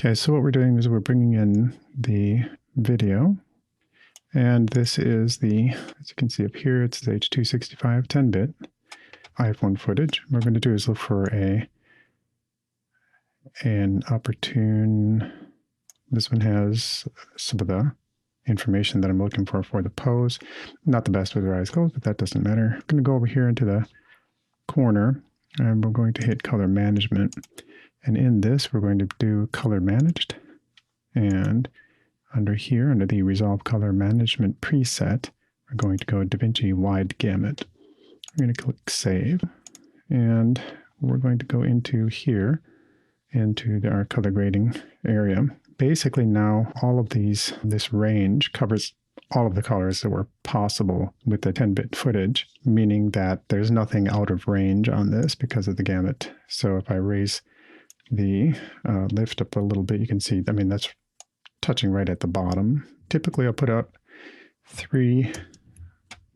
Okay, so what we're doing is we're bringing in the video, and this is the, as you can see up here, it's the H.265 10-bit iPhone footage. What we're going to do is look for an opportune, this one has some of the information that I'm looking for the pose. Not the best with your eyes closed, but that doesn't matter. I'm going to go over here into the corner, and we're going to hit color management. And in this, we're going to do color managed. And under here, under the Resolve Color Management preset, we're going to go DaVinci Wide Gamut. We're going to click Save. And we're going to go into here, into our color grading area. Basically now, all of this range covers all of the colors that were possible with the 10-bit footage, meaning that there's nothing out of range on this because of the gamut. So if I raise the lift up a little bit, you can see, I mean, that's touching right at the bottom. Typically, I'll put up 3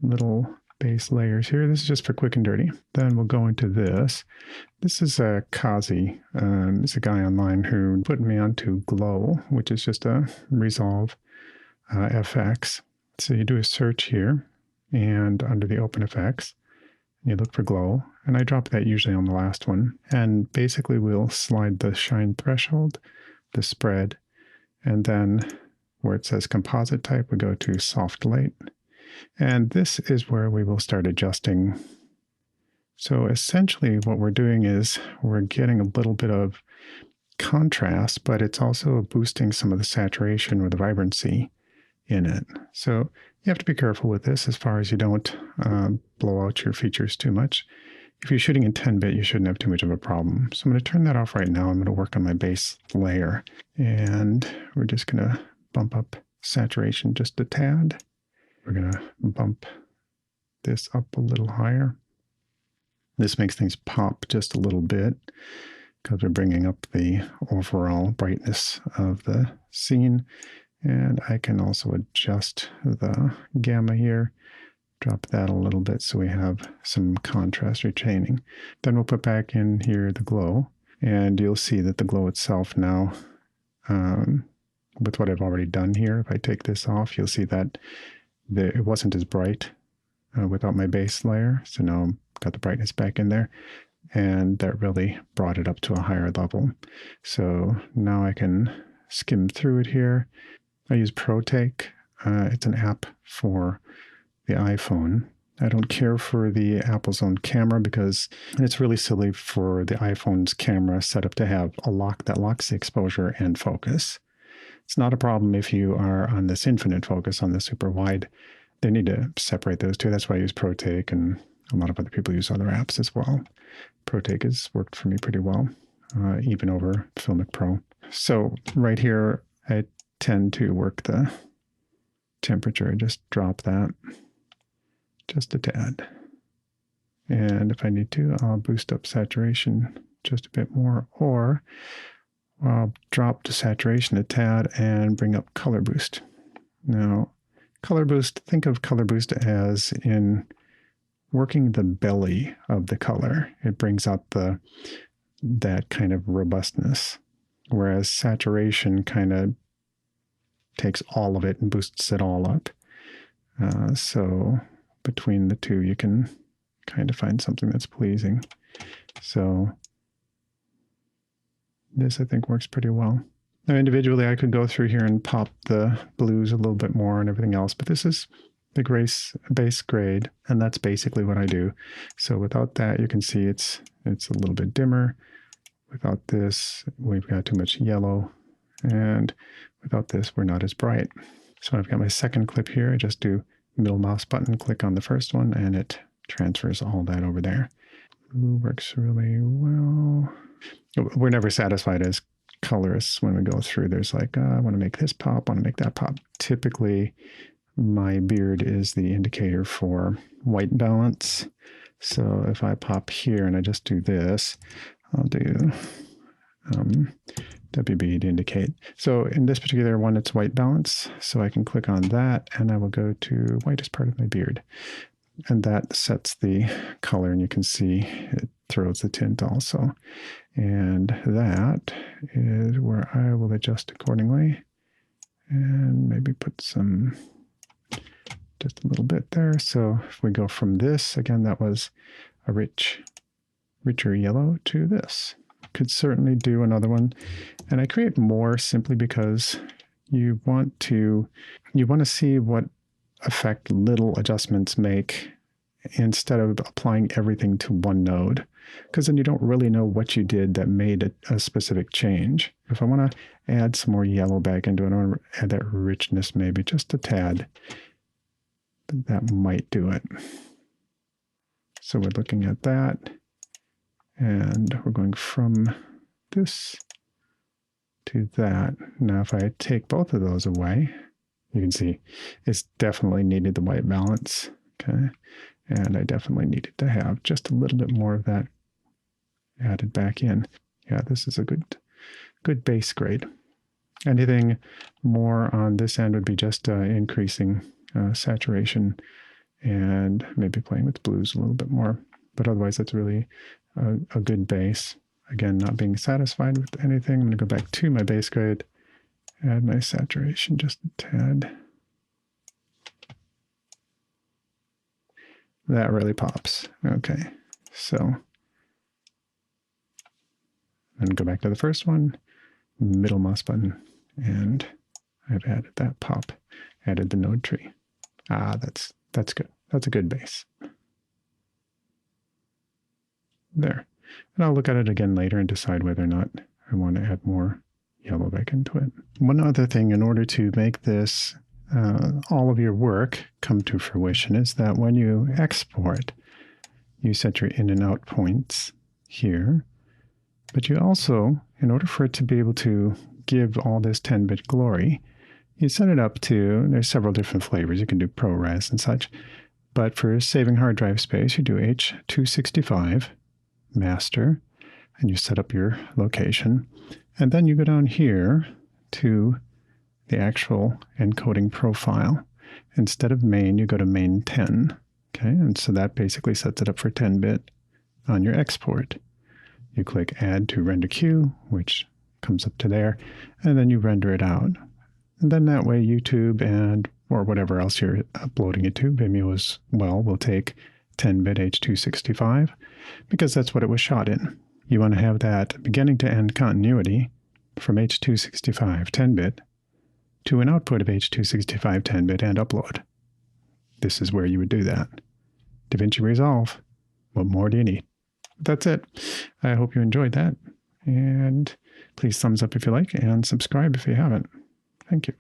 little base layers here. This is just for quick and dirty. Then we'll go into this. This is a Kazi. It's a guy online who put me onto Glow, which is just a Resolve FX. So you do a search here, and under the Open FX, you look for Glow, and I drop that usually on the last one. And basically we'll slide the shine threshold, the spread, and then where it says composite type, we go to soft light. And this is where we will start adjusting. So essentially what we're doing is we're getting a little bit of contrast, but it's also boosting some of the saturation or the vibrancy in it. So you have to be careful with this as far as you don't blow out your features too much. If you're shooting in 10-bit, you shouldn't have too much of a problem. So I'm going to turn that off right now. I'm going to work on my base layer. And we're just going to bump up saturation just a tad. We're going to bump this up a little higher. This makes things pop just a little bit because we're bringing up the overall brightness of the scene. And I can also adjust the gamma here, drop that a little bit so we have some contrast retaining. Then we'll put back in here the glow, and you'll see that the glow itself now, with what I've already done here, if I take this off, you'll see that it wasn't as bright without my base layer. So now I've got the brightness back in there, and that really brought it up to a higher level. So now I can skim through it here. I use ProTake. It's an app for the iPhone. I don't care for the Apple's own camera because it's really silly for the iPhone's camera setup to have a lock that locks the exposure and focus. It's not a problem if you are on this infinite focus on the super wide. They need to separate those two. That's why I use ProTake, and a lot of other people use other apps as well. ProTake has worked for me pretty well, even over Filmic Pro. So right here, I tend to work the temperature, just drop that just a tad. And if I need to, I'll boost up saturation just a bit more, or I'll drop the saturation a tad and bring up color boost. Now, color boost, think of color boost as in working the belly of the color. It brings out that kind of robustness, whereas saturation kind of takes all of it and boosts it all up. So between the two, you can kind of find something that's pleasing. So this, I think, works pretty well. Now, individually, I could go through here and pop the blues a little bit more and everything else, but this is the base grade, and that's basically what I do. So without that, you can see it's a little bit dimmer. Without this, we've got too much yellow, and without this, we're not as bright. So I've got my second clip here. I just do middle mouse button, click on the first one, and it transfers all that over there. Blue works really well. We're never satisfied as colorists when we go through. There's like, I want to make this pop, I want to make that pop. Typically, my beard is the indicator for white balance. So if I pop here and I just do this, I'll do WB to indicate. So in this particular one, it's white balance. So I can click on that and I will go to whitest part of my beard. And that sets the color, and you can see it throws the tint also. And that is where I will adjust accordingly. And maybe put some, just a little bit there. So if we go from this, again, that was a richer yellow to this. Could certainly do another one. And I create more simply because you want to see what effect little adjustments make instead of applying everything to one node, because then you don't really know what you did that made a specific change. If I want to add some more yellow back into it, I want to add that richness maybe just a tad. That might do it. So we're looking at that, and we're going from this to that. Now if I take both of those away, you can see it's definitely needed the white balance. Okay. And I definitely needed to have just a little bit more of that added back in. Yeah, this is a good base grade. Anything more on this end would be just increasing saturation and maybe playing with blues a little bit more. But otherwise, that's really a good base. Again, not being satisfied with anything, I'm going to go back to my base grade, add my saturation just a tad. That really pops. Okay, so then go back to the first one, middle mouse button, and I've added that pop, added the node tree. Ah, that's good. That's a good base. There. And I'll look at it again later and decide whether or not I want to add more yellow back into it. One other thing, in order to make this all of your work come to fruition, is that when you export, you set your in and out points here, but you also, in order for it to be able to give all this 10-bit glory, you set it up to, there's several different flavors. You can do ProRes and such, but for saving hard drive space, you do H265 master, and you set up your location, and then you go down here to the actual encoding profile. Instead of main, you go to main 10. Okay, and so that basically sets it up for 10-bit on your export. You click add to render queue, which comes up to there, and then you render it out. And then that way YouTube or whatever else you're uploading it to, Vimeo as well, will take 10-bit H265 because that's what it was shot in. You want to have that beginning to end continuity from H265 10-bit to an output of H265 10-bit and upload. This is where you would do that. DaVinci Resolve. What more do you need? That's it. I hope you enjoyed that. And please thumbs up if you like and subscribe if you haven't. Thank you.